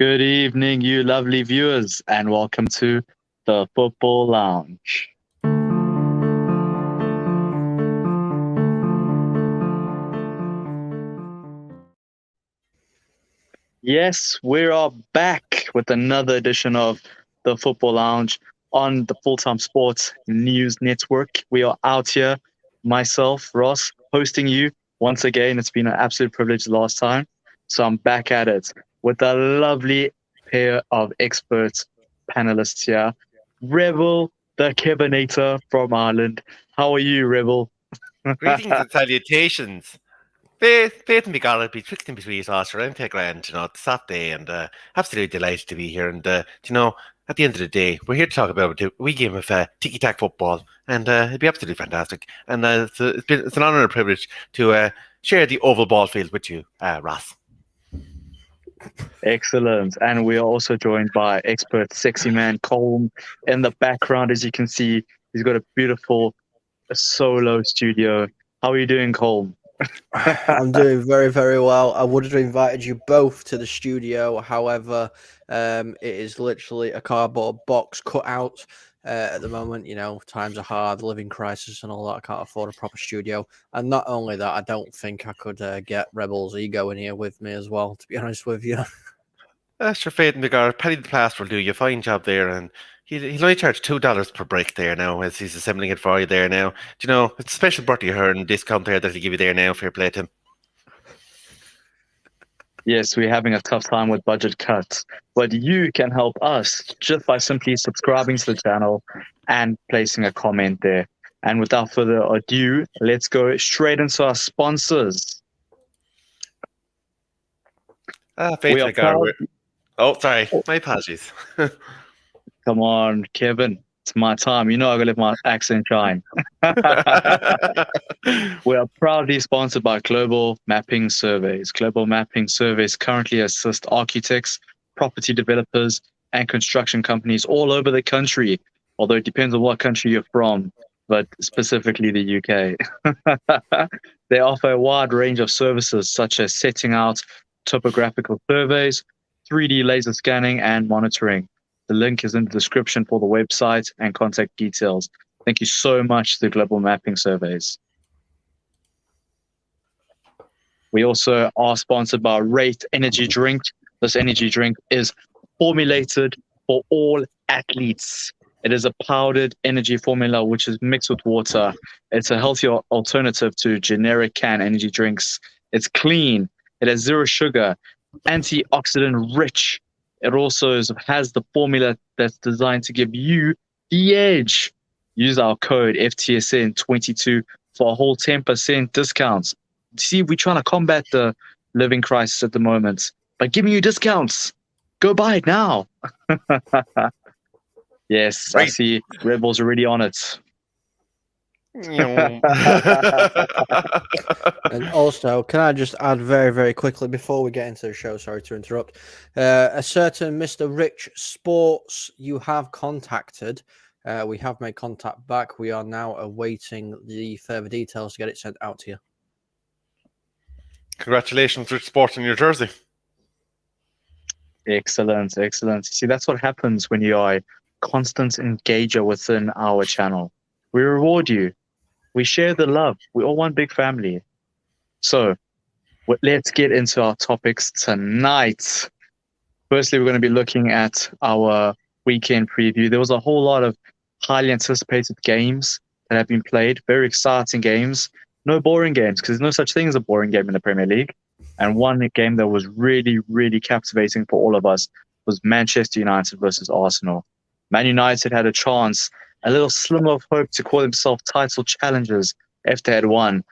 Good evening, you lovely viewers, and welcome to the Football Lounge. Yes, we are back with another edition of the Football Lounge on the Full Time Sports News Network. We are out here, myself, Ross, hosting you once again. It's been an absolute privilege the last time. So I'm back at it with a lovely pair of experts, panelists here. Rebel, the Kevinator from Ireland. How are you, Rebel? Greetings and salutations. Faith and Begala be twixt and between us around the grand, it's Saturday and absolutely delighted to be here. And, at the end of the day, we're here to talk about a wee game of tiki-tack football, and it'd be absolutely fantastic. And it's an honour and a privilege to share the oval ball field with you, Ross. Excellent. And we are also joined by expert sexy man Colm in the background. As you can see, he's got a beautiful solo studio. How are you doing, Colm? I'm doing very, very well. I would have invited you both to the studio. However, it is literally a cardboard box cut out at the moment. Times are hard, living crisis and all that. I can't afford a proper studio. And not only that, I don't think I could get Rebel's ego in here with me as well, to be honest with you. Sure, Faith and Begala, Paddy the Plaster will do you a fine job there, and he'll only charge $2 per break there now as he's assembling it for you there now. It's a special birthday and discount there that he'll give you there now. Fair play to him. Yes, we're having a tough time with budget cuts, but you can help us just by simply subscribing to the channel and placing a comment there. And without further ado, let's go straight into our sponsors. Faith and Begala. Oh, sorry. My apologies. Come on, Kevin. It's my time. I gotta let my accent shine. We are proudly sponsored by Global Mapping Surveys. Global Mapping Surveys currently assist architects, property developers, and construction companies all over the country, although it depends on what country you're from, but specifically the UK. They offer a wide range of services such as setting out topographical surveys, 3D laser scanning, and monitoring. The link is in the description for the website and contact details. Thank you so much to Global Mapping Surveys. We also are sponsored by Rate Energy Drink. This energy drink is formulated for all athletes. It is a powdered energy formula which is mixed with water. It's a healthier alternative to generic canned energy drinks. It's clean. It has zero sugar, antioxidant rich. It also has the formula that's designed to give you the edge. Use our code FTSN22 for a whole 10% discount. See, we're trying to combat the living crisis at the moment by giving you discounts. Go buy it now. Yes, right. I see Rebel's already on it. And also, can I just add very, very quickly before we get into the show, sorry to interrupt, a certain Mr. Rich Sports you have contacted. We have made contact back. We are now awaiting the further details to get it sent out to you. Congratulations, Rich Sports in your jersey. Excellent, excellent. See, that's what happens when you are a constant engager within our channel. We reward you. We share the love. We're all one big family. So let's get into our topics tonight. Firstly, we're going to be looking at our weekend preview. There was a whole lot of highly anticipated games that have been played. Very exciting games. No boring games, because there's no such thing as a boring game in the Premier League. And one game that was really, really captivating for all of us was Manchester United versus Arsenal. Man United had a chance, a little slimmer of hope to call themselves title challengers if they had won.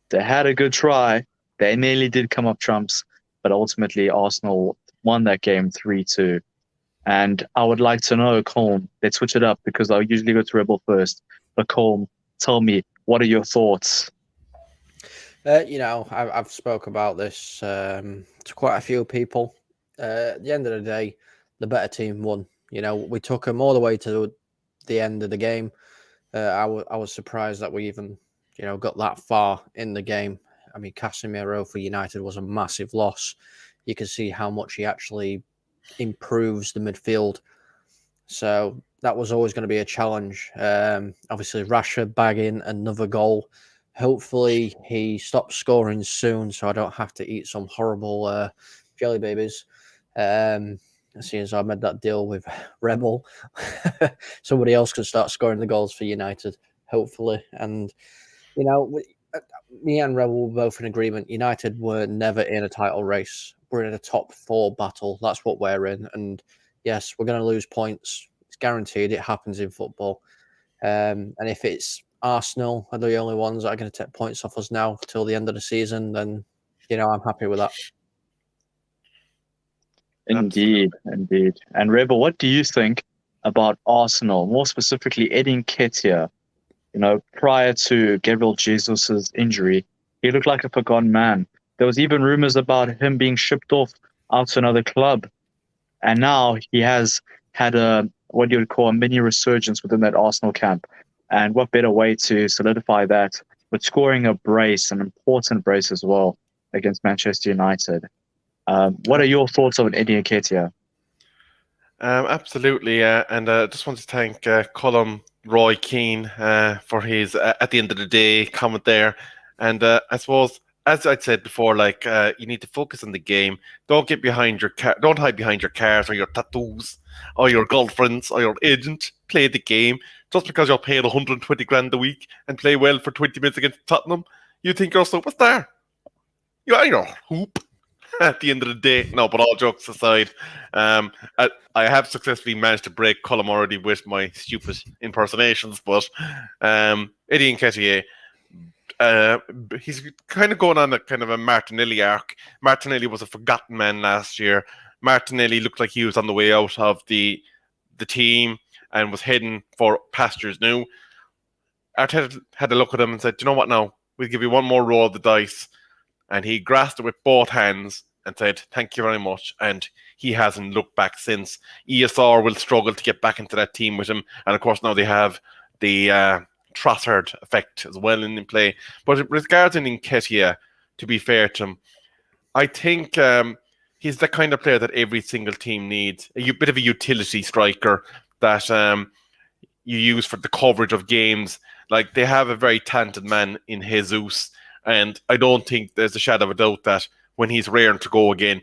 They had a good try. They nearly did come up trumps, but ultimately Arsenal won that game 3-2. And I would like to know, Colm, let's switch it up because I usually go to Rebel first. But Colm, tell me, what are your thoughts? I've spoke about this to quite a few people. At the end of the day, the better team won. We took them all the way to the end of the game. I was surprised that we even, got that far in the game. I mean, Casemiro for United was a massive loss. You can see how much he actually improves the midfield. So that was always going to be a challenge. Obviously, Rashford bagging another goal. Hopefully, he stops scoring soon, so I don't have to eat some horrible jelly babies. Seeing as I made that deal with Rebel, somebody else can start scoring the goals for United, hopefully. And me and Rebel were both in agreement. United were never in a title race. We're in a top 4 battle. That's what we're in. And yes, we're going to lose points. It's guaranteed. It happens in football. And if it's Arsenal are the only ones that are going to take points off us now till the end of the season, then I'm happy with that. Indeed. And Rebel, what do you think about Arsenal, more specifically Eddie Nketiah? Prior to Gabriel Jesus' injury, he looked like a forgotten man. There was even rumors about him being shipped off out to another club. And now he has had what you would call a mini resurgence within that Arsenal camp. And what better way to solidify that with scoring a brace, an important brace as well, against Manchester United. What are your thoughts on Eddie Nketiah? Absolutely, and I just want to thank Colm Roy Keane for his at the end of the day comment there. And I suppose, as I said before, you need to focus on the game. Don't get behind your don't hide behind your cars or your tattoos or your girlfriends or your agent. Play the game. Just because you're paid 120 grand a week and play well for 20 minutes against Tottenham, you think you're a superstar. You are your hoop. At the end of the day, no, but all jokes aside, I have successfully managed to break Colm already with my stupid impersonations, but Eddie Nketiah, he's kind of going on a kind of a Martinelli arc. Martinelli was a forgotten man last year. Martinelli looked like he was on the way out of the team and was heading for pastures new. Arteta had a look at him and said, "Do you know what now? We'll give you one more roll of the dice." And he grasped it with both hands and said, "Thank you very much." And he hasn't looked back since. ESR will struggle to get back into that team with him. And of course, now they have the Trossard effect as well in play. But regarding Nketiah, to be fair to him, I think he's the kind of player that every single team needs. A bit of a utility striker that you use for the coverage of games. Like, they have a very talented man in Jesus. And I don't think there's a shadow of a doubt that when he's raring to go again,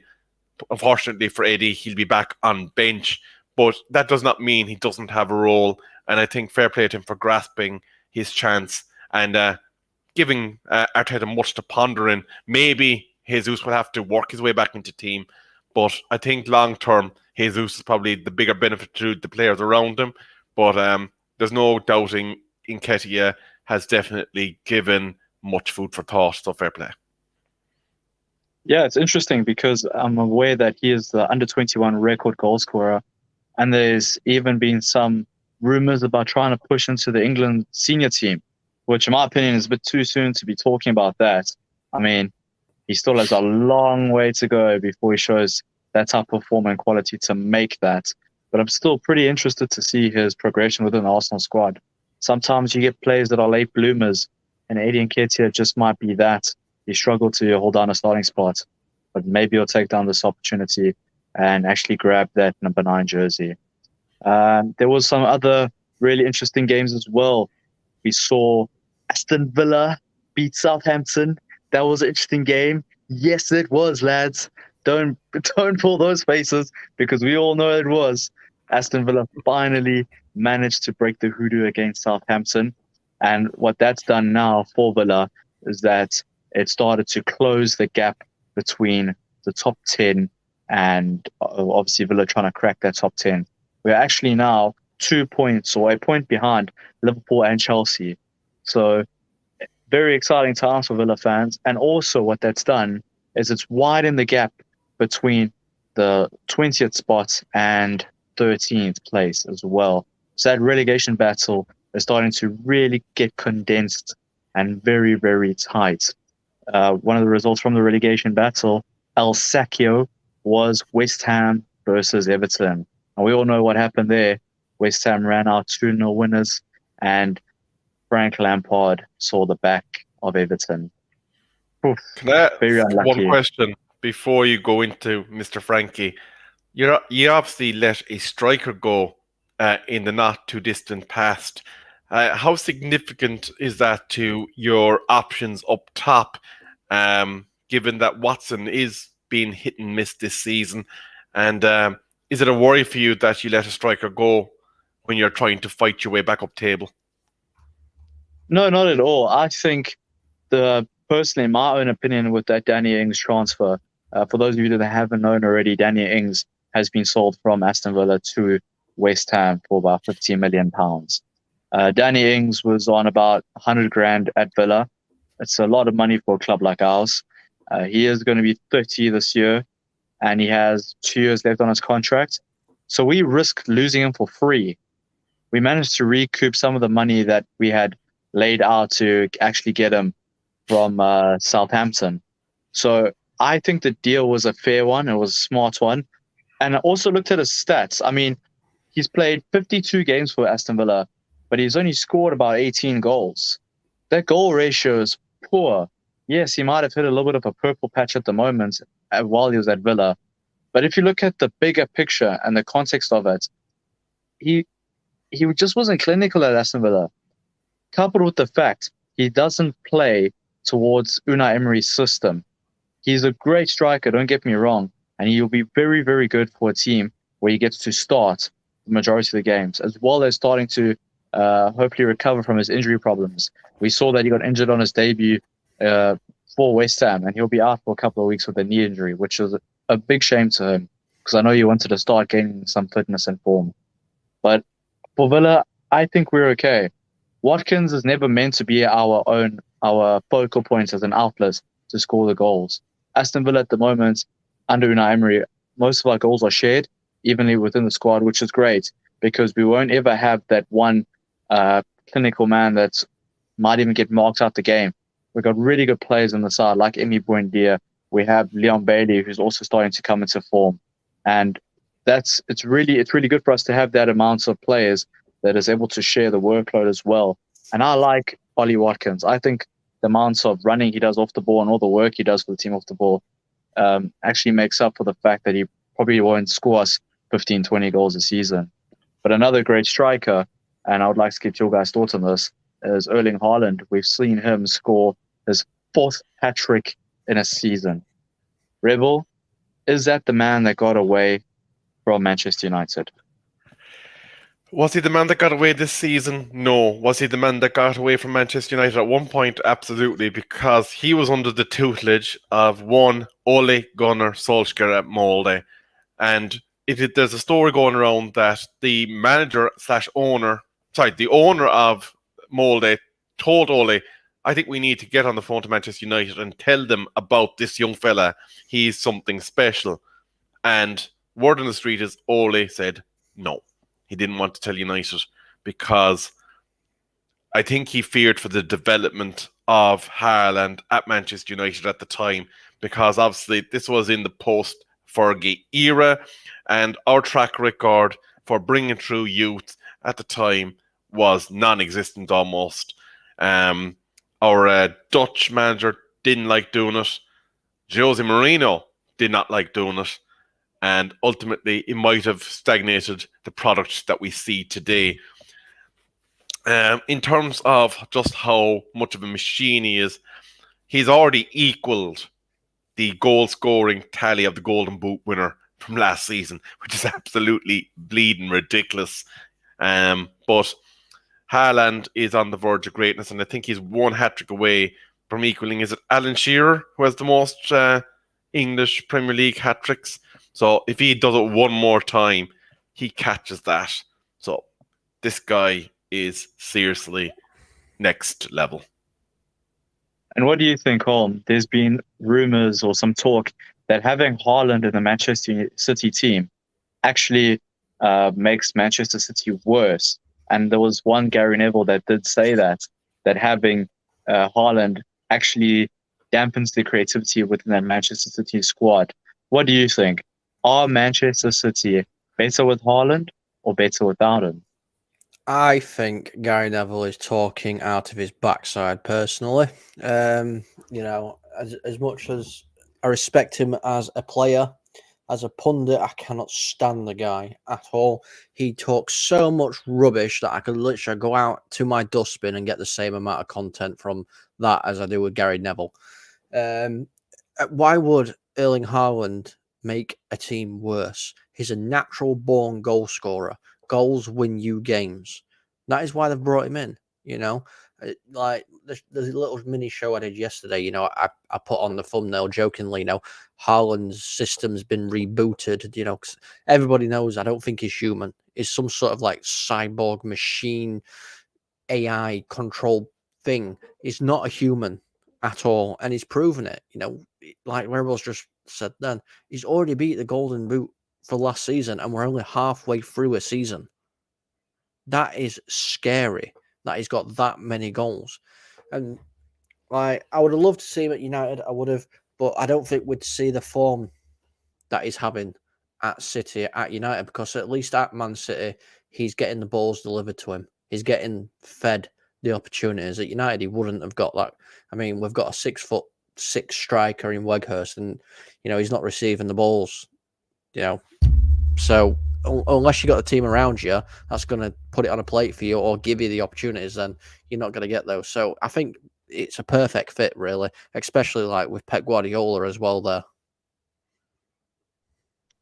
unfortunately for Eddie, he'll be back on bench. But that does not mean he doesn't have a role. And I think fair play to him for grasping his chance and giving Arteta much to ponder in. Maybe Jesus will have to work his way back into team. But I think long term, Jesus is probably the bigger benefit to the players around him. But there's no doubting Nketiah has definitely given much food for thought, so fair play. Yeah, it's interesting because I'm aware that he is the under-21 record goal scorer, and there's even been some rumors about trying to push into the England senior team, which in my opinion is a bit too soon to be talking about that. I mean, he still has a long way to go before he shows that type of form and quality to make that. But I'm still pretty interested to see his progression within the Arsenal squad. Sometimes you get players that are late bloomers, and Eddie Nketiah just might be that. He struggled to hold down a starting spot, but maybe he'll take down this opportunity and actually grab that number 9 jersey. There was some other really interesting games as well. We saw Aston Villa beat Southampton. That was an interesting game. Yes, it was, lads. Don't pull those faces, because we all know it was. Aston Villa finally managed to break the hoodoo against Southampton. And what that's done now for Villa is that it started to close the gap between the top 10 and obviously Villa trying to crack that top 10. We're actually now 2 points or a point behind Liverpool and Chelsea. So very exciting times for Villa fans. And also what that's done is it's widened the gap between the 20th spot and 13th place as well. So that relegation battle is starting to really get condensed and very, very tight. One of the results from the relegation battle, El Sacchio, was West Ham versus Everton. And we all know what happened there. West Ham ran out 2-0 winners, and Frank Lampard saw the back of Everton. Oof, Can I very unlucky. one question before you go into Mr. Frankie? you obviously let a striker go in the not too distant past. How significant is that to your options up top, given that Watson is being hit and miss this season? And is it a worry for you that you let a striker go when you're trying to fight your way back up table? No, not at all. I think personally, my own opinion with that Danny Ings transfer, for those of you that haven't known already, Danny Ings has been sold from Aston Villa to West Ham for about £15 million. Danny Ings was on about 100 grand at Villa. It's a lot of money for a club like ours. He is going to be 30 this year, and he has 2 years left on his contract. So we risked losing him for free. We managed to recoup some of the money that we had laid out to actually get him from Southampton. So I think the deal was a fair one. It was a smart one. And I also looked at his stats. I mean, he's played 52 games for Aston Villa, but he's only scored about 18 goals. That goal ratio is poor. Yes, he might have hit a little bit of a purple patch at the moment while he was at Villa. But if you look at the bigger picture and the context of it, he just wasn't clinical at Aston Villa. Coupled with the fact he doesn't play towards Unai Emery's system. He's a great striker, don't get me wrong, and he'll be very, very good for a team where he gets to start the majority of the games, as well as starting to hopefully recover from his injury problems. We saw that he got injured on his debut for West Ham, and he'll be out for a couple of weeks with a knee injury, which is a big shame to him, because I know he wanted to start gaining some fitness and form. But for Villa, I think we're okay. Watkins is never meant to be our focal point as an outlet to score the goals. Aston Villa at the moment, under Unai Emery, most of our goals are shared evenly within the squad, which is great, because we won't ever have that one clinical man that might even get marked out the game. We've got really good players on the side, like Emi Buendia. We have Leon Bailey, who's also starting to come into form. And it's really good for us to have that amount of players that is able to share the workload as well. And I like Ollie Watkins. I think the amounts of running he does off the ball and all the work he does for the team off the ball actually makes up for the fact that he probably won't score us 15, 20 goals a season. But another great striker, and I would like to get your guys' thoughts on this, is Erling Haaland. We've seen him score his 4th hat-trick in a season. Rebel, is that the man that got away from Manchester United? Was he the man that got away this season? No. Was he the man that got away from Manchester United at one point? Absolutely, because he was under the tutelage of one Ole Gunnar Solskjaer at Molde. And there's a story going around that the owner of Molde told Ole, I think we need to get on the phone to Manchester United and tell them about this young fella. He's something special. And word on the street is Ole said no. He didn't want to tell United because I think he feared for the development of Haaland at Manchester United at the time, because obviously this was in the post-Fergie era, and our track record for bringing through youth at the time was non-existent almost. Our Dutch manager didn't like doing it. Jose Mourinho did not like doing it. And ultimately, it might have stagnated the product that we see today. In terms of just how much of a machine he is, he's already equaled the goal-scoring tally of the Golden Boot winner from last season, which is absolutely bleeding ridiculous. But Haaland is on the verge of greatness, and I think he's one hat-trick away from equaling. Is it Alan Shearer, who has the most English Premier League hat-tricks? So if he does it one more time, he catches that. So this guy is seriously next level. And what do you think, Holm? There's been rumors or some talk that having Haaland in the Manchester City team actually makes Manchester City worse. And there was one Gary Neville that did say that having Haaland actually dampens the creativity within that Manchester City squad. What do you think? Are Manchester City better with Haaland or better without him? I think Gary Neville is talking out of his backside personally. As much as I respect him as a player, As a pundit, I cannot stand the guy at all. He talks so much rubbish that I could literally go out to my dustbin and get the same amount of content from that as I do with Gary Neville. Why would Erling Haaland make a team worse? He's a natural born goal scorer. Goals win you games. That is why they've brought him in. Like the little mini show I did yesterday, I put on the thumbnail jokingly, Haaland's system's been rebooted, 'cause everybody knows I don't think he's human. He's some sort of like cyborg machine AI control thing. He's not a human at all, and he's proven it. Like Rebels just said then, he's already beat the Golden Boot for last season, and we're only halfway through a season. That is scary that he's got that many goals. And like, I would have loved to see him at United. I would have, but I don't think we'd see the form that he's having at City, at United, because at least at Man City, he's getting the balls delivered to him. He's getting fed the opportunities. At United, he wouldn't have got that. I mean, we've got a 6'6" striker in Weghorst, and he's not receiving the balls. So unless you got a team around you that's going to put it on a plate for you or give you the opportunities, then you're not going to get those. So I think it's a perfect fit, really, especially like with Pep Guardiola as well there.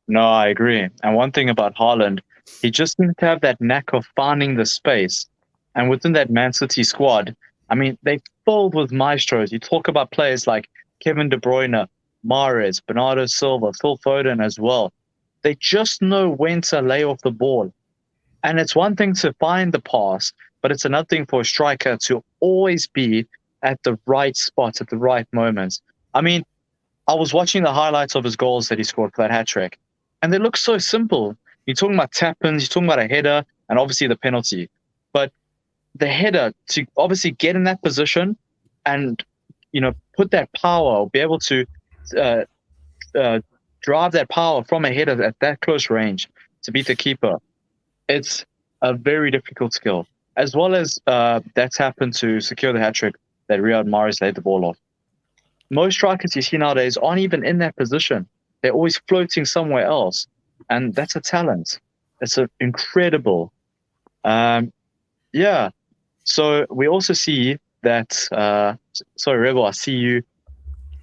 No, I agree. And one thing about Haaland, he just seems to have that knack of finding the space. And within that Man City squad, I mean, they filled with maestros. You talk about players like Kevin De Bruyne, Mahrez, Bernardo Silva, Phil Foden as well. They just know when to lay off the ball. And it's one thing to find the pass, but it's another thing for a striker to always be at the right spot at the right moments. I mean, I was watching the highlights of his goals that he scored for that hat-trick, and they look so simple. You're talking about tap-ins, you're talking about a header, and obviously the penalty. But the header, to obviously get in that position and, put that power, or be able to drive that power from a header at that close range to beat the keeper, it's a very difficult skill. As well as that's happened to secure the hat-trick that Riyad Mahrez laid the ball off. Most strikers you see nowadays aren't even in that position. They're always floating somewhere else. And that's a talent. It's incredible. Yeah. So we also see that, sorry, Rebel, I see you.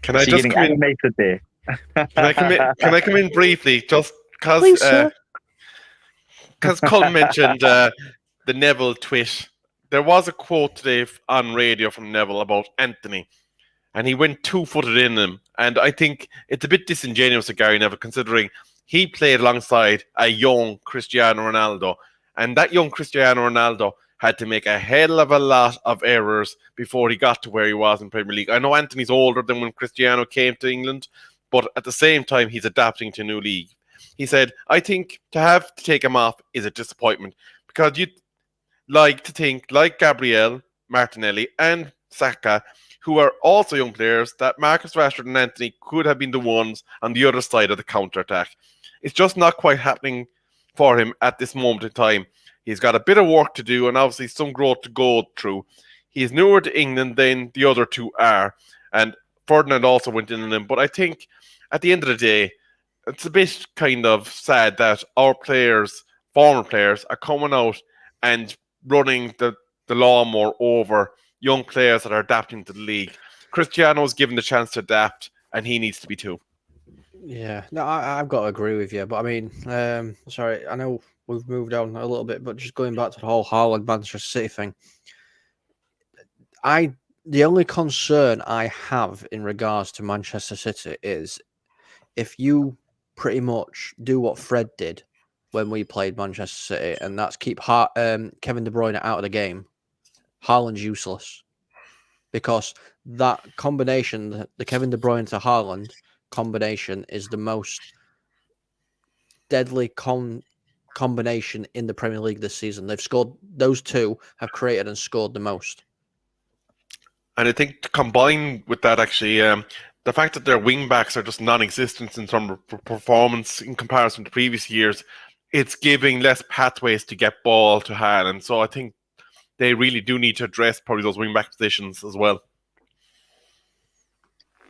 Can I just getting animated there. Can I come in briefly? Just because Colin mentioned the Neville twit. There was a quote today on radio from Neville about Anthony, and he went 2-footed in him. And I think it's a bit disingenuous of Gary Neville, considering he played alongside a young Cristiano Ronaldo, and that young Cristiano Ronaldo had to make a hell of a lot of errors before he got to where he was in Premier League. I know Anthony's older than when Cristiano came to England, but at the same time, he's adapting to a new league. He said, I think to have to take him off is a disappointment, because you'd like to think, like Gabriel, Martinelli, and Saka, who are also young players, that Marcus Rashford and Anthony could have been the ones on the other side of the counter-attack. It's just not quite happening for him at this moment in time. He's got a bit of work to do and obviously some growth to go through. He's newer to England than the other two are, and Ferdinand also went in on him. But I think at the end of the day, it's a bit kind of sad that our players, former players, are coming out and running the lawnmower over young players that are adapting to the league. Cristiano's given the chance to adapt, and he needs to be too. Yeah, no, I've got to agree with you. But I mean, sorry, I know we've moved on a little bit, but just going back to the whole Haaland Manchester City thing, the only concern I have in regards to Manchester City is if you pretty much do what Fred did when we played Manchester City, and that's keep Kevin De Bruyne out of the game, Haaland's useless. Because that combination, the Kevin De Bruyne to Haaland combination, is the most deadly combination in the Premier League this season. They've scored, those two have created and scored the most. And I think to combine with that, actually, the fact that their wing backs are just non-existent in terms of performance in comparison to previous years, it's giving less pathways to get ball to Haaland. So I think they really do need to address probably those wing back positions as well.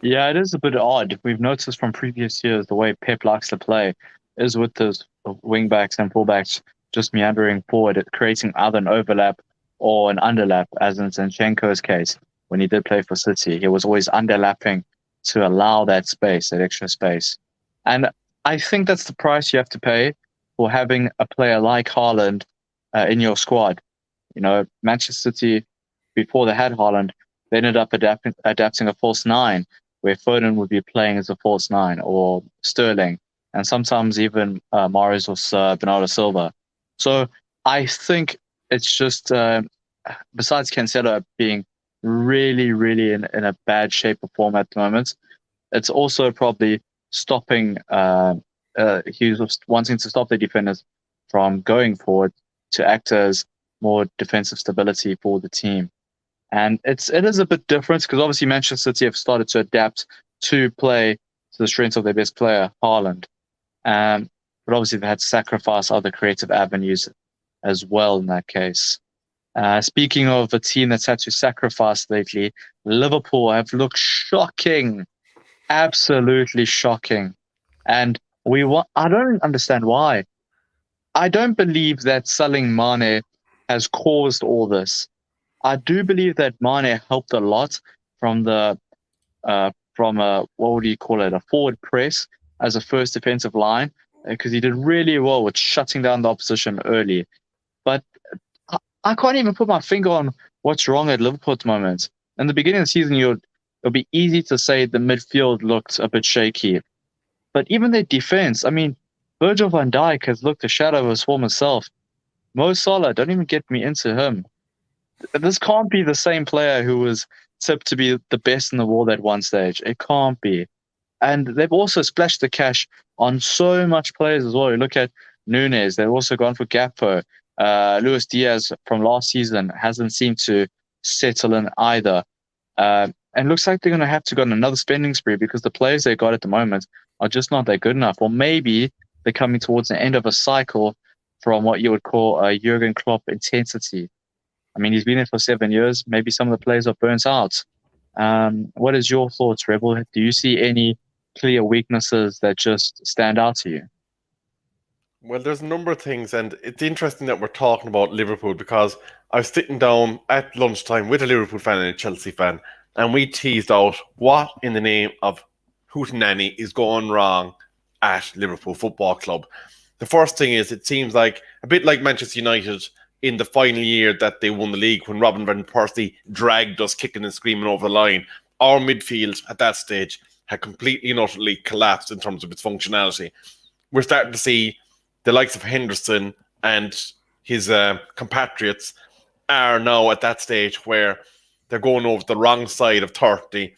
Yeah, it is a bit odd. We've noticed from previous years the way Pep likes to play is with those wing backs and fullbacks just meandering forward, creating either an overlap or an underlap, as in Zinchenko's case. When he did play for City, he was always underlapping to allow that space, that extra space. And I think that's the price you have to pay for having a player like Haaland in your squad. You know, Manchester City, before they had Haaland, they ended up adapting a false nine where Foden would be playing as a false nine or Sterling, and sometimes even Mahrez or Bernardo Silva. So I think it's just, besides Cancelo being really, really in a bad shape of form at the moment, it's also probably stopping, he was wanting to stop the defenders from going forward to act as more defensive stability for the team. And it is a bit different because obviously Manchester City have started to adapt to play to the strengths of their best player, Haaland. But obviously they had to sacrifice other creative avenues as well in that case. Speaking of a team that's had to sacrifice lately, Liverpool have looked shocking, absolutely shocking. And I don't understand why. I don't believe that selling Mane has caused all this. I do believe that Mane helped a lot from from a what would you call it, a forward press as a first defensive line, because he did really well with shutting down the opposition early. But I can't even put my finger on what's wrong at Liverpool at the moment. In the beginning of the season, it'll be easy to say the midfield looked a bit shaky, but even their defense. I mean, Virgil van Dijk has looked a shadow of his former self. Mo Salah, don't even get me into him. This can't be the same player who was tipped to be the best in the world at one stage. It can't be. And they've also splashed the cash on so much players as well. You look at Nunes, they've also gone for Gakpo. Luis Diaz from last season hasn't seemed to settle in either. And looks like they're going to have to go on another spending spree because the players they got at the moment are just not that good enough. Or maybe they're coming towards the end of a cycle from what you would call a Jurgen Klopp intensity. I mean, he's been there for 7 years. Maybe some of the players are burnt out. What is your thoughts, Rebel? Do you see any clear weaknesses that just stand out to you? Well, there's a number of things, and it's interesting that we're talking about Liverpool because I was sitting down at lunchtime with a Liverpool fan and a Chelsea fan, and we teased out what in the name of hootenanny is going wrong at Liverpool Football Club. The first thing is, it seems like a bit like Manchester United in the final year that they won the league when Robin van Persie dragged us kicking and screaming over the line. Our midfield at that stage had completely and utterly collapsed in terms of its functionality. We're starting to see the likes of Henderson and his compatriots are now at that stage where they're going over the wrong side of 30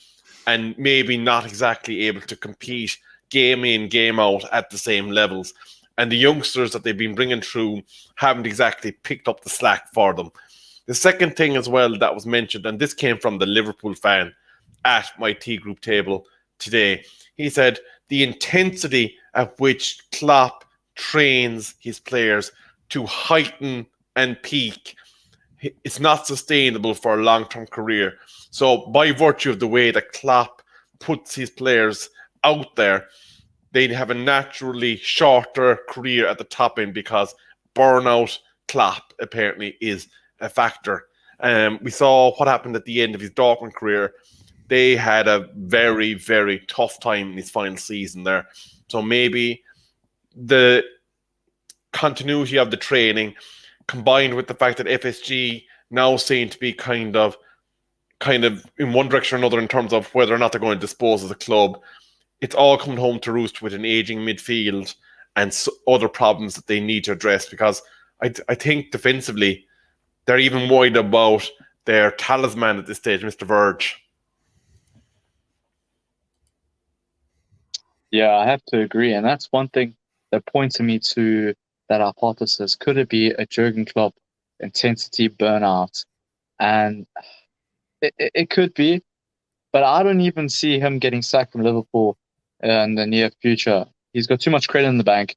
and maybe not exactly able to compete game in, game out at the same levels. And the youngsters that they've been bringing through haven't exactly picked up the slack for them. The second thing as well that was mentioned, and this came from the Liverpool fan at my tea group table today, he said the intensity at which Klopp trains his players to heighten and peak, it's not sustainable for a long-term career. So by virtue of the way that Klopp puts his players out there, they'd have a naturally shorter career at the top end because burnout Klopp apparently is a factor. We saw what happened at the end of his Dortmund career. They had a very, very tough time in his final season there. So maybe the continuity of the training combined with the fact that FSG now seem to be kind of in one direction or another in terms of whether or not they're going to dispose of the club, it's all coming home to roost with an aging midfield and other problems that they need to address, because I think defensively they're even worried about their talisman at this stage, Mr. Verge. Yeah, I have to agree. And that's one thing that pointed me to that hypothesis. Could it be a Jurgen Klopp intensity burnout? And it could be, but I don't even see him getting sacked from Liverpool in the near future. He's got too much credit in the bank.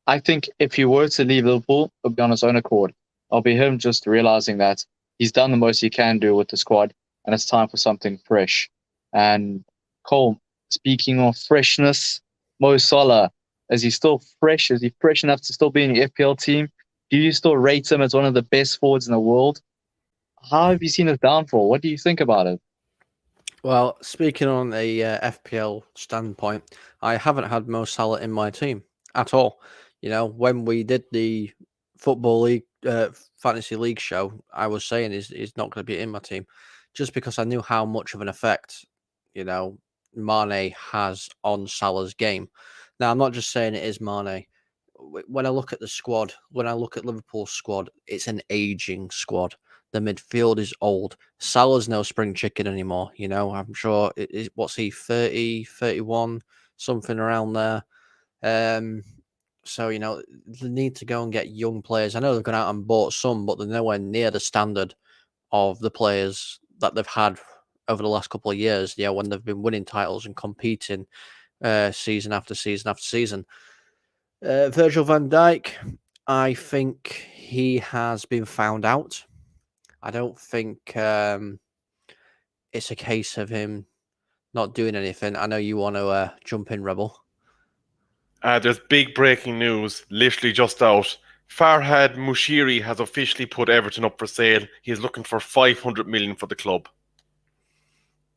I think if he were to leave Liverpool, it'll be on his own accord. It'll be him just realizing that he's done the most he can do with the squad, and it's time for something fresh. And Cole, speaking of freshness, Mo Salah, is he still fresh? Is he fresh enough to still be in the FPL team? Do you still rate him as one of the best forwards in the world? How have you seen his downfall? What do you think about it? Well, speaking on a FPL standpoint, I haven't had Mo Salah in my team at all. You know, when we did the football league, fantasy league show, I was saying he's not going to be in my team, just because I knew how much of an effect, you know, Mane has on Salah's game. Now, I'm not just saying it is Mane. When I look at the squad, when I look at Liverpool's squad, it's an aging squad. The midfield is old. Salah's no spring chicken anymore. You know, I'm sure what's he, 30, 31, something around there. So, you know, they need to go and get young players. I know they've gone out and bought some, but they're nowhere near the standard of the players that they've had over the last couple of years, you know, when they've been winning titles and competing season after season after season. Virgil van Dijk, I think he has been found out. I don't think it's a case of him not doing anything. I know you want to jump in, Rebel. There's big breaking news, literally just out. Farhad Mushiri has officially put Everton up for sale. He's looking for 500 million for the club.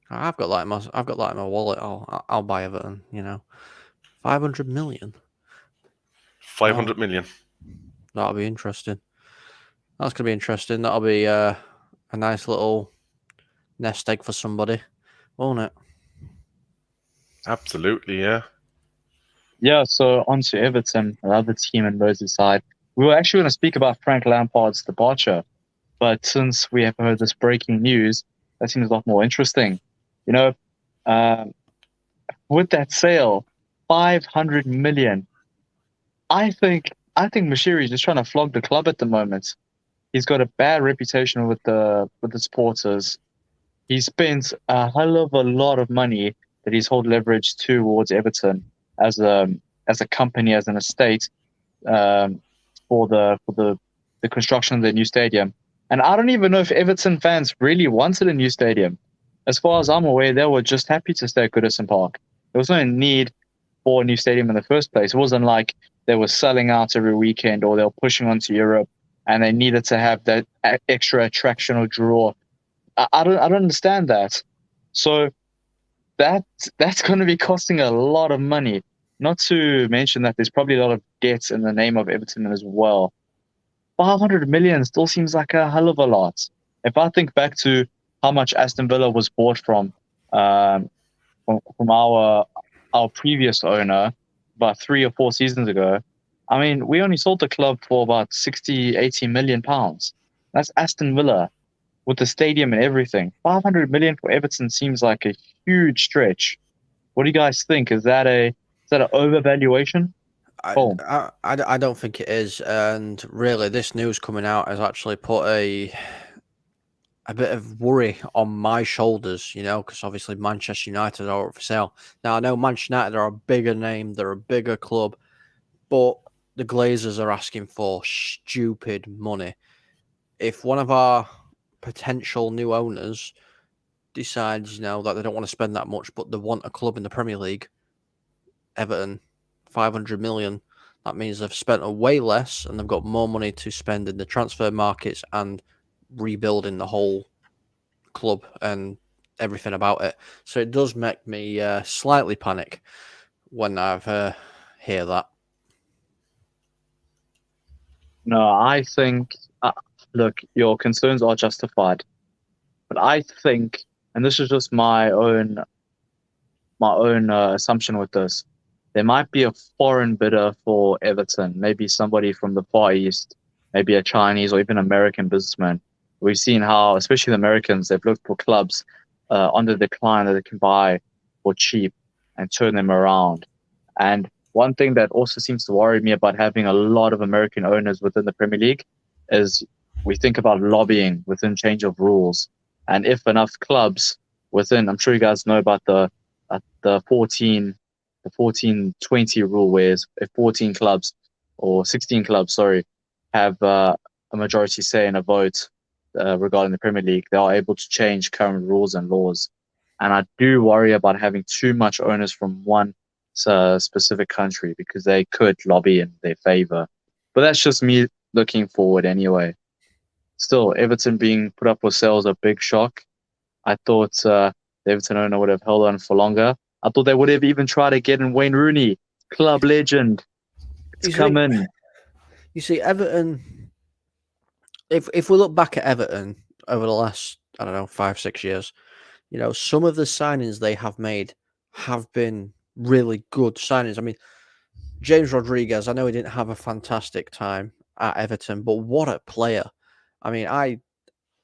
I've got that in my wallet. I'll buy Everton. You know, 500 million. 500 million. That'll be interesting. That's gonna be interesting. That'll be a nice little nest egg for somebody, won't it? Absolutely, yeah. Yeah, so on to Everton, another team in Merseyside. We were actually going to speak about Frank Lampard's departure, but since we have heard this breaking news, that seems a lot more interesting. You know, with that sale, 500 million. I think Mashiri is just trying to flog the club at the moment. He's got a bad reputation with the supporters. He spent a hell of a lot of money that he's held leverage towards Everton as a company, as an estate, for the construction of the new stadium. And I don't even know if Everton fans really wanted a new stadium. As far as I'm aware, they were just happy to stay at Goodison Park. There was no need for a new stadium in the first place. It wasn't like they were selling out every weekend or they were pushing onto Europe and they needed to have that extra attraction or draw. I don't understand that. So that's going to be costing a lot of money. Not to mention that there's probably a lot of debts in the name of Everton as well. 500 million still seems like a hell of a lot. If I think back to how much Aston Villa was bought from our previous owner about 3 or 4 seasons ago, I mean, we only sold the club for about 60, 80 million pounds. That's Aston Villa with the stadium and everything. 500 million for Everton seems like a huge stretch. What do you guys think? Is that an overvaluation? I don't think it is, and really, this news coming out has actually put a bit of worry on my shoulders, you know, because obviously Manchester United are up for sale. Now, I know Manchester United are a bigger name, they're a bigger club, but the Glazers are asking for stupid money. If one of our potential new owners decides, you know, that they don't want to spend that much, but they want a club in the Premier League, Everton, 500 million, that means they've spent way less and they've got more money to spend in the transfer markets and rebuilding the whole club and everything about it. So it does make me slightly panic when I hear that. No, I think, look, your concerns are justified, but I think, and this is just my own assumption with this, there might be a foreign bidder for Everton, maybe somebody from the Far East, maybe a Chinese or even American businessman. We've seen how, especially the Americans, they've looked for clubs on the decline that they can buy for cheap and turn them around. And one thing that also seems to worry me about having a lot of American owners within the Premier League is we think about lobbying within change of rules. And if enough clubs within, I'm sure you guys know about the 14-20 rule, where if 14 clubs or 16 clubs, have a majority say in a vote regarding the Premier League, they are able to change current rules and laws. And I do worry about having too much owners from one specific country because they could lobby in their favor. But that's just me looking forward anyway. Still, Everton being put up for sale is a big shock. I thought the Everton owner would have held on for longer. I thought they would have even tried to get in Wayne Rooney, club legend. It's coming. You see, Everton. If we look back at Everton over the last, I don't know, 5-6 years, you know, some of the signings they have made have been really good signings. I mean, James Rodriguez, I know he didn't have a fantastic time at Everton, but what a player. I mean,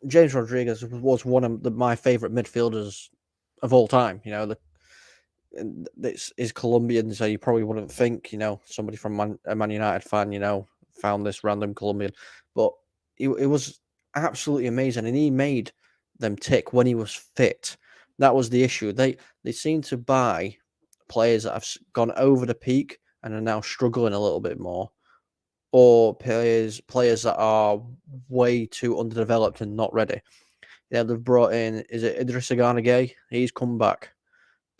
James Rodriguez was one of my favourite midfielders of all time. You know, this is Colombian, so you probably wouldn't think, you know, somebody from a Man United fan, you know, found this random Colombian. But it was absolutely amazing, and he made them tick when he was fit. That was the issue. They seem to buy players that have gone over the peak and are now struggling a little bit more, or players that are way too underdeveloped and not ready. Yeah, they've brought in, is it Idrissa Gana Gueye? He's come back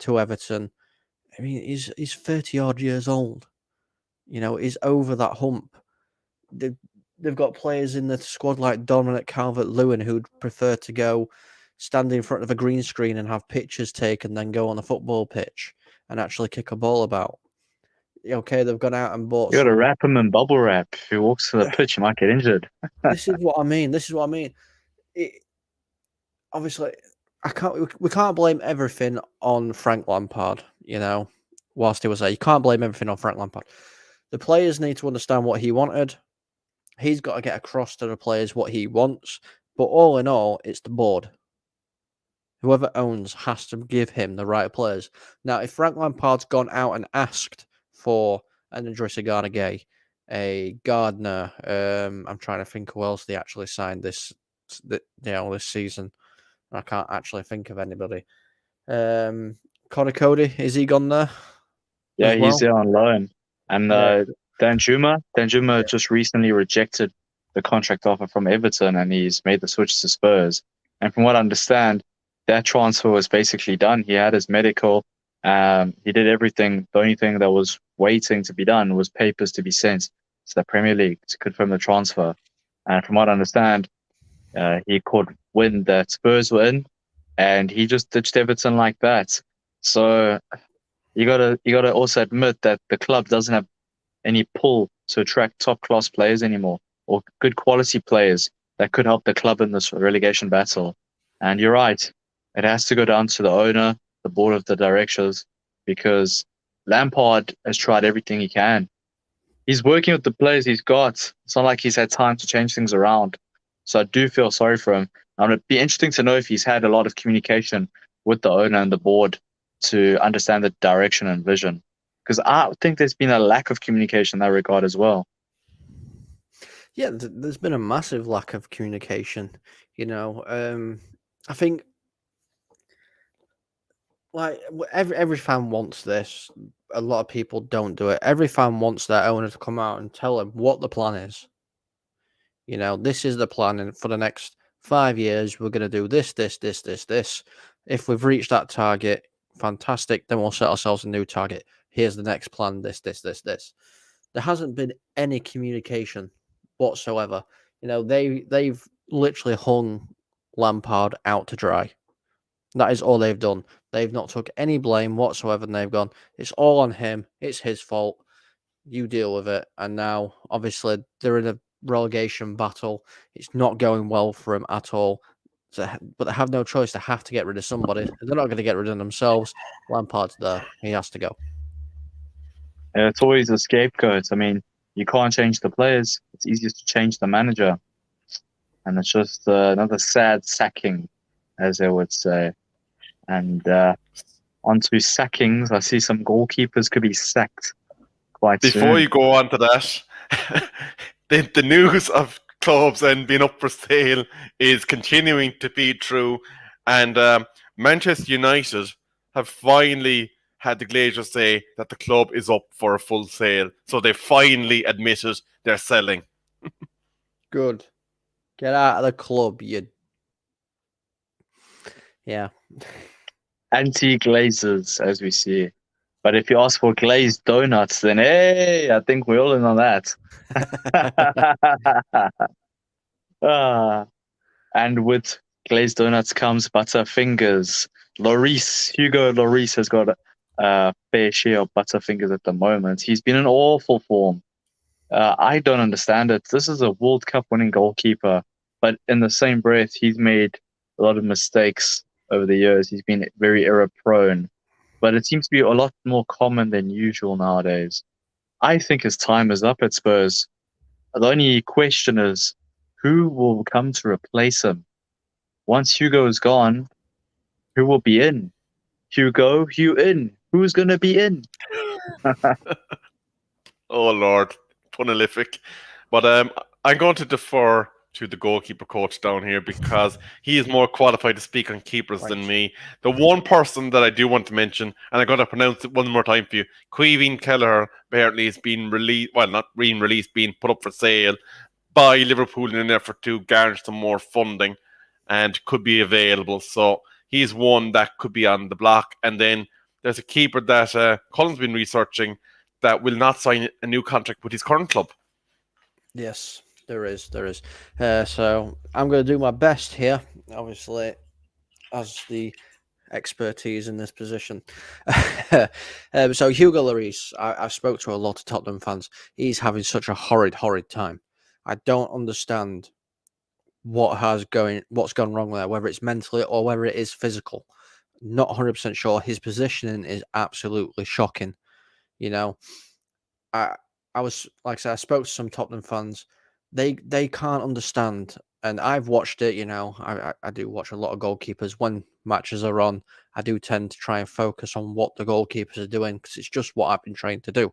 to Everton. I mean, he's 30 odd years old. You know, he's over that hump. They've got players in the squad like Dominic Calvert-Lewin who'd prefer to go stand in front of a green screen and have pictures taken, then go on a football pitch and actually kick a ball about. Okay, they've gone out and bought. You got to wrap him in bubble wrap. If he walks to the pitch, he might get injured. This is what I mean. Obviously, we can't blame everything on Frank Lampard. You know, whilst he was there, you can't blame everything on Frank Lampard. The players need to understand what he wanted. He's got to get across to the players what he wants. But all in all, it's the board. Whoever owns has to give him the right players. Now, if Frank Lampard's gone out and asked for an Idrissa Gana Gueye, a Gardner, I'm trying to think who else they actually signed this season. I can't actually think of anybody. Connor Cody, is he gone there? Yeah, he's there on loan. And Danjuma Yeah. just recently rejected the contract offer from Everton, and he's made the switch to Spurs. And from what I understand, that transfer was basically done. He had his medical. He did everything. The only thing that was waiting to be done was papers to be sent to the Premier League to confirm the transfer. And from what I understand, he caught wind that Spurs were in, and he just ditched Everton like that. So you gotta also admit that the club doesn't have any pull to attract top class players anymore, or good quality players that could help the club in this relegation battle. And you're right, it has to go down to the owner, the board of the directors, because Lampard has tried everything he can. He's working with the players he's got. It's not like he's had time to change things around. So I do feel sorry for him. It'd be interesting to know if he's had a lot of communication with the owner and the board to understand the direction and vision. Because I think there's been a lack of communication in that regard as well. Yeah, there's been a massive lack of communication. You know, I think like every fan wants this. A lot of people don't do it. Every fan wants their owner to come out and tell them what the plan is. You know, this is the plan, and for the next 5 years, we're going to do this. If we've reached that target, fantastic. Then we'll set ourselves a new target. Here's the next plan. This. There hasn't been any communication whatsoever. You know, they've literally hung Lampard out to dry. That is all they've done. They've not took any blame whatsoever, and they've gone, it's all on him. It's his fault. You deal with it. And now, obviously, they're in a relegation battle. It's not going well for him at all. So, but they have no choice. They have to get rid of somebody. They're not going to get rid of themselves. Lampard's there. He has to go. It's always a scapegoat. I mean, you can't change the players. It's easiest to change the manager. And it's just another sad sacking, as they would say. And onto sackings, I see some goalkeepers could be sacked quite soon. Before you go on to that, the news of clubs and being up for sale is continuing to feed through. And Manchester United have finally had the Glazers say that the club is up for a full sale. So they finally admitted they're selling. Good. Get out of the club, you. Yeah. Anti-glazers, as we see. But if you ask for glazed donuts, then hey, I think we're all in on that. Ah, and with glazed donuts comes Butterfingers. Hugo Lloris has got a fair share of Butterfingers at the moment. He's been in awful form. I don't understand it. This is a World Cup winning goalkeeper, but in the same breath, he's made a lot of mistakes over the years. He's been very error prone, but it seems to be a lot more common than usual nowadays. I think his time is up at Spurs. The only question is who will come to replace him? Once Hugo is gone, who will be in? Hugo, you in? Who's going to be in? Oh Lord, prolific. But I'm going to defer to the goalkeeper coach down here because he is more qualified to speak on keepers than me. The one person that I do want to mention, and I'm going to pronounce it one more time for you, Caoimhín Kelleher apparently is being released, well, not being released, being put up for sale by Liverpool in an effort to garnish some more funding and could be available. So he's one that could be on the block. And then there's a keeper that Colin's been researching that will not sign a new contract with his current club. Yes, there is. So I'm going to do my best here, obviously, as the expertise in this position. So Hugo Lloris, I spoke to a lot of Tottenham fans. He's having such a horrid time. I don't understand what's gone wrong there, whether it's mentally or whether it is physical. Not 100% sure. His positioning is absolutely shocking. You know, I was, like I said, I spoke to some Tottenham fans. They can't understand, and I've watched it. You know, I do watch a lot of goalkeepers when matches are on. I do tend to try and focus on what the goalkeepers are doing because it's just what I've been trained to do.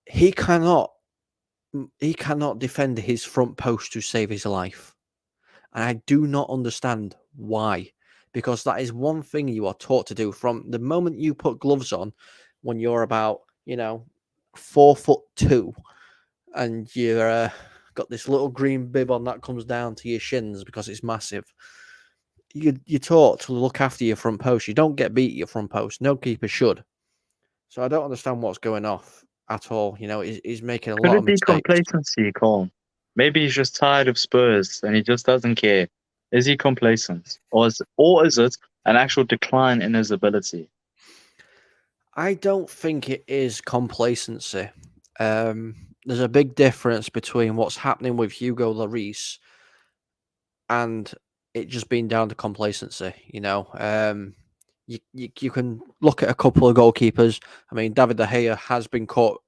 He cannot defend his front post to save his life, and I do not understand why. Because that is one thing you are taught to do from the moment you put gloves on, when you're about 4'2", and you're got this little green bib on that comes down to your shins because it's massive. You're taught to look after your front post. You don't get beat at your front post. No keeper should. So I don't understand what's going off at all. He's making a Could lot it of be mistakes. complacency, Colin? Maybe he's just tired of Spurs and he just doesn't care. Is he complacent? Or is it an actual decline in his ability? I don't think it is complacency. There's a big difference between what's happening with Hugo Lloris and it just being down to complacency. You can look at a couple of goalkeepers. I mean, David De Gea has been caught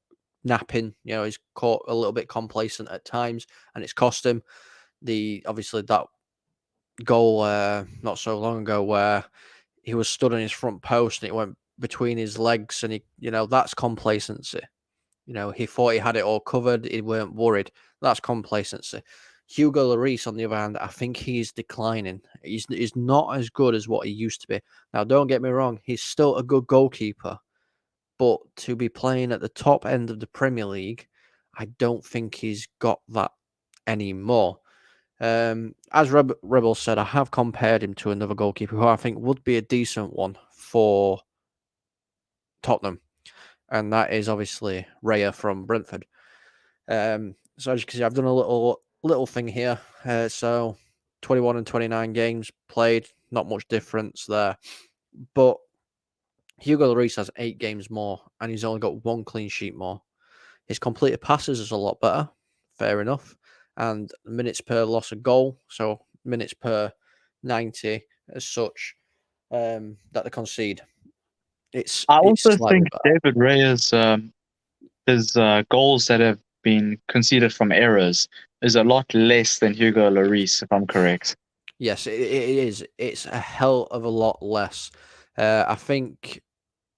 napping. He's caught a little bit complacent at times, and it's cost him. Obviously that goal not so long ago where he was stood on his front post and it went between his legs, and that's complacency. He thought he had it all covered. He weren't worried. That's complacency. Hugo Lloris, on the other hand, I think he's declining. He's not as good as what he used to be. Now, don't get me wrong. He's still a good goalkeeper. But to be playing at the top end of the Premier League, I don't think he's got that anymore. As Rebel said, I have compared him to another goalkeeper who I think would be a decent one for Tottenham. And that is obviously Raya from Brentford. So as you can see, I've done a little thing here. So 21 and 29 games played, not much difference there. But Hugo Lloris has 8 games more, and he's only got 1 clean sheet more. His completed passes is a lot better, fair enough. And minutes per loss of goal, so minutes per 90 as such, that they concede. I also think better. David Raya's his goals that have been conceded from errors is a lot less than Hugo Lloris, if I'm correct. Yes, it is. It's a hell of a lot less. I think,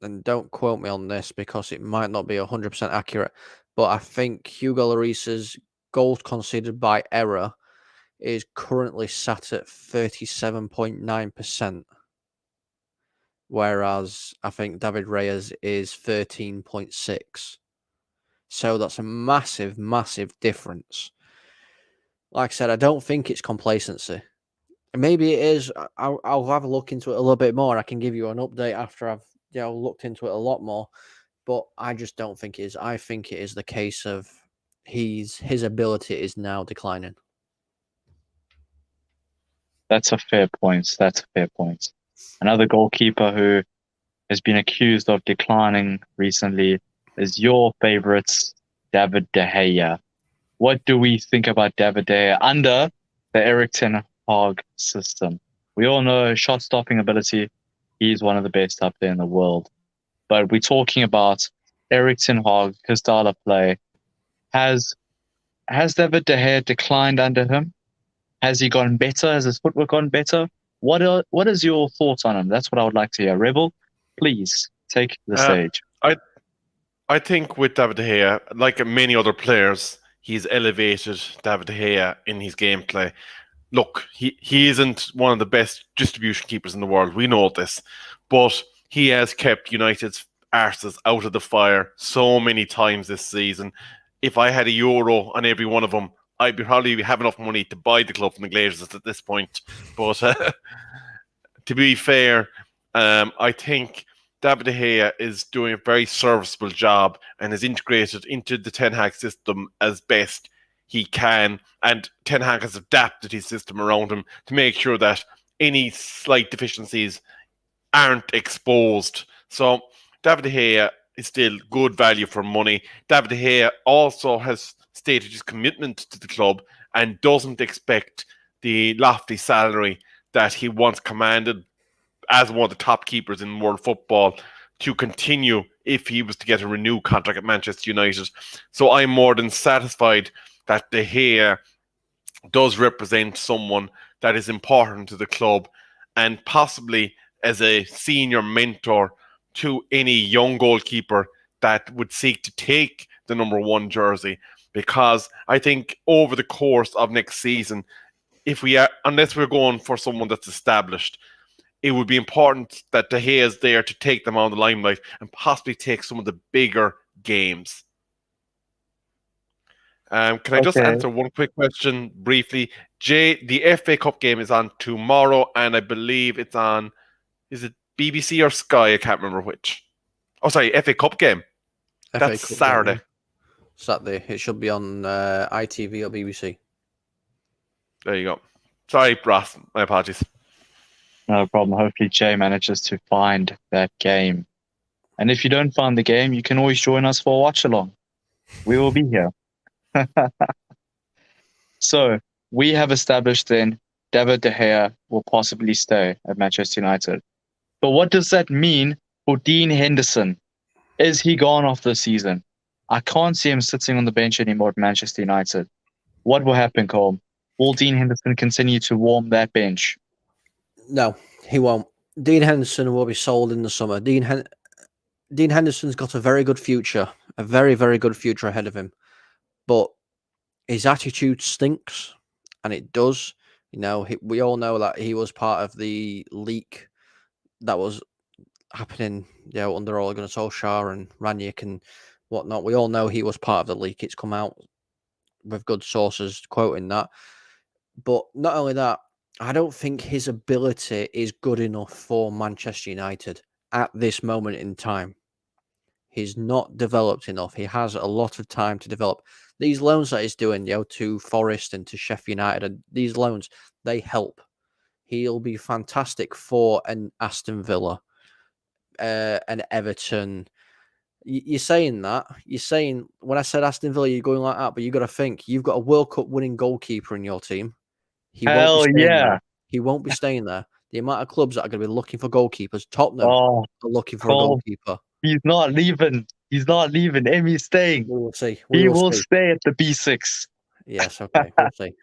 and don't quote me on this because it might not be 100% accurate, but I think Hugo Lloris's goals conceded by error is currently sat at 37.9%. Whereas I think David Raya's is 13.6. So that's a massive, massive difference. Like I said, I don't think it's complacency. Maybe it is. I'll have a look into it a little bit more. I can give you an update after I've looked into it a lot more. But I just don't think it is. I think it is the case of his ability is now declining. That's a fair point. That's a fair point. Another goalkeeper who has been accused of declining recently is your favorite, David De Gea. What do we think about David De Gea under the Erik ten Hag system? We all know shot-stopping ability. He's one of the best up there in the world. But we're talking about Erik ten Hag, his style of play. Has David De Gea declined under him? Has he gotten better? Has his footwork gotten better? What is your thoughts on him? That's what I would like to hear. Rebel, please take the stage. I think with David De Gea, like many other players, he's elevated David De Gea in his gameplay. Look, he isn't one of the best distribution keepers in the world. We know this. But he has kept United's arses out of the fire so many times this season. If I had €1 on every one of them, I'd probably have enough money to buy the club from the Glazers at this point. But to be fair, I think David De Gea is doing a very serviceable job and is integrated into the Ten Hag system as best he can. And Ten Hag has adapted his system around him to make sure that any slight deficiencies aren't exposed. So David De Gea is still good value for money. David De Gea also has stated his commitment to the club and doesn't expect the lofty salary that he once commanded as one of the top keepers in world football to continue if he was to get a renewed contract at Manchester United. So I'm more than satisfied that De Gea does represent someone that is important to the club and possibly as a senior mentor to any young goalkeeper that would seek to take the number 1 jersey. Because I think over the course of next season, unless we're going for someone that's established, it would be important that De Gea is there to take them on the limelight and possibly take some of the bigger games. Can I just answer one quick question briefly? Jay, the FA Cup game is on tomorrow, and I believe it's on, is it BBC or Sky? I can't remember which. Oh, sorry, FA Cup game. That's Saturday. Game. Saturday. It should be on ITV or BBC. There you go. Sorry, Ross. My apologies. No problem. Hopefully Jay manages to find that game. And if you don't find the game, you can always join us for a watch-along. We will be here. So, we have established then David De Gea will possibly stay at Manchester United. But what does that mean for Dean Henderson? Is he gone off the season? I can't see him sitting on the bench anymore at Manchester United. What will happen, Cole? Will Dean Henderson continue to warm that bench? No, he won't. Dean Henderson will be sold in the summer. Dean Henderson's got a very good future, a very, very good future ahead of him. But his attitude stinks, and it does. We all know that he was part of the leak that was happening, under Ole Gunnar Solskjaer and Rangnick and whatnot. We all know he was part of the leak. It's come out with good sources quoting that. But not only that, I don't think his ability is good enough for Manchester United at this moment in time. He's not developed enough. He has a lot of time to develop. These loans that he's doing, to Forest and to Sheffield United, and these loans, they help. He'll be fantastic for an Aston Villa, an Everton. You're saying that. You're saying, when I said Aston Villa, you're going like that, but you've got to think, you've got a World Cup winning goalkeeper in your team. He won't be staying there. The amount of clubs that are going to be looking for goalkeepers, Tottenham are looking for a goalkeeper. He's not leaving. He's not leaving. Emmy's staying. We will see. He will stay at the B6. Yes, okay.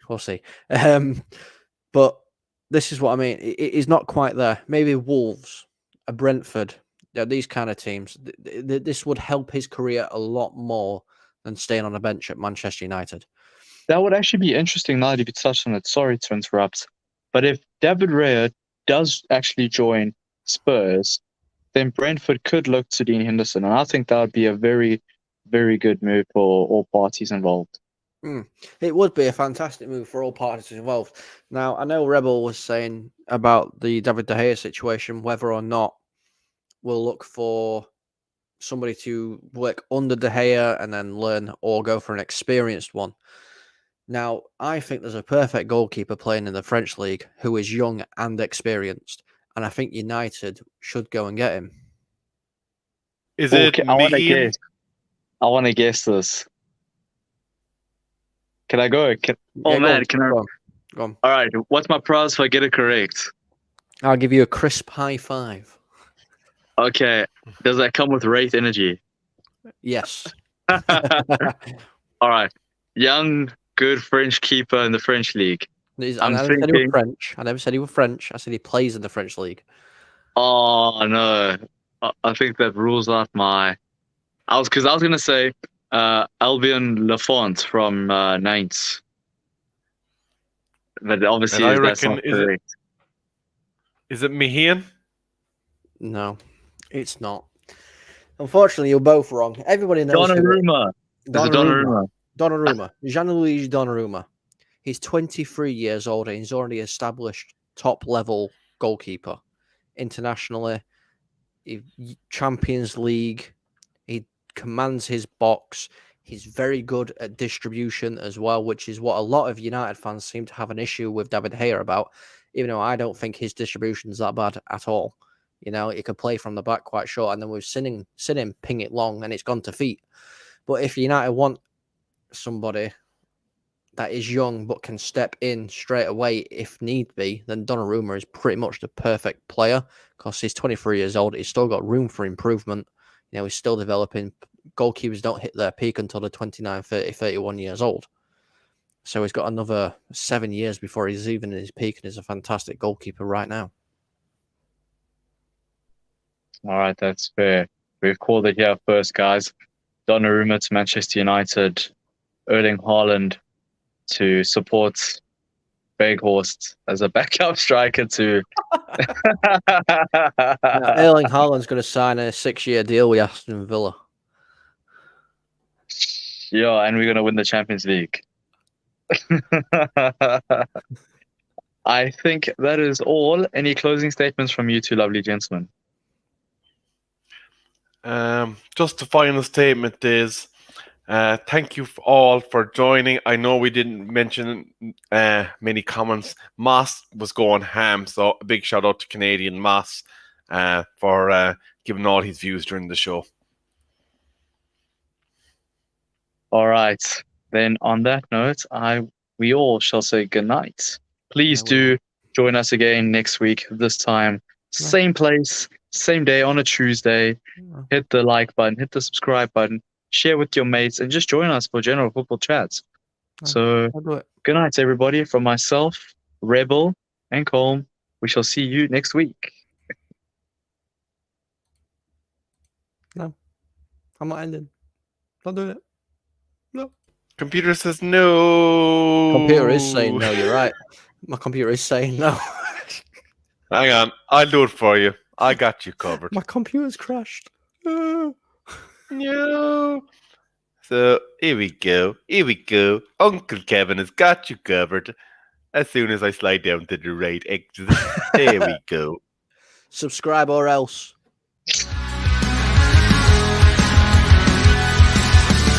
We'll see. But this is what I mean. He's not quite there. Maybe Wolves, a Brentford, these kind of teams. This would help his career a lot more than staying on a bench at Manchester United. That would actually be interesting now that you touched on it. Sorry to interrupt. But if David Raya does actually join Spurs, then Brentford could look to Dean Henderson. And I think that would be a very, very good move for all parties involved. It would be a fantastic move for all parties involved. Now, I know Rebel was saying about the David De Gea situation, whether or not we'll look for somebody to work under De Gea and then learn, or go for an experienced one. Now, I think there's a perfect goalkeeper playing in the French league who is young and experienced, and I think United should go and get him. Is it I want to Meehan? guess. I want to guess this. Can I go? Go man, on, can I? go on, go on. All right. What's my prize if I get it correct? I'll give you a crisp high five. Okay. Does that come with Wraith energy? Yes. All right. Young, good French keeper in the French league. I I'm never said he was thinking- French. I never said he was French. I said he plays in the French league. Oh no. I think that rules out my. I was gonna say Albion Lafont from Nantes, but obviously And I that's reckon, not is it- correct. Is it Meehan? No, it's not. Unfortunately, you're both wrong. Everybody knows who it- Donnarumma. Is it Donnarumma? Donnarumma. Gianluigi Donnarumma. He's 23 years old and he's already established top level goalkeeper internationally. Champions League. He commands his box. He's very good at distribution as well, which is what a lot of United fans seem to have an issue with David De Gea about, even though I don't think his distribution is that bad at all. You know, he could play from the back quite short, and then we've seen him ping it long, and it's gone to feet. But if United want somebody that is young but can step in straight away if need be, then Donnarumma is pretty much the perfect player because he's 23 years old. He's still got room for improvement. You know, he's still developing. Goalkeepers don't hit their peak until they're 29, 30, 31 years old. So he's got another 7 years before he's even in his peak, and he's a fantastic goalkeeper right now. All right, that's fair. We've called it here first, guys. Donnarumma to Manchester United, Erling Haaland to support Weghorst as a backup striker to. Now, Erling Haaland's going to sign a 6-year deal with Aston Villa. Yeah, and we're going to win the Champions League. I think that is all. Any closing statements from you two lovely gentlemen? Just the final statement is thank you all for joining. I know we didn't mention many comments. Moss was going ham, so a big shout out to Canadian Moss for giving all his views during the show. All right. Then on that note, we all shall say goodnight. Please do join us again next week. This time, same place, same day on a Tuesday. Hit the like button, hit the subscribe button, share with your mates, and just join us for general football chats. So, good night, everybody. From myself, Rebel, and Colm, we shall see you next week. No, I'm not ending. Not doing it. No. Computer says no. Computer is saying no, you're right. My computer is saying no. Hang on, I'll do it for you. I got you covered. My computer's crashed. No. So here we go. Here we go. Uncle Kevin has got you covered. As soon as I slide down to the right exit. There we go. Subscribe or else.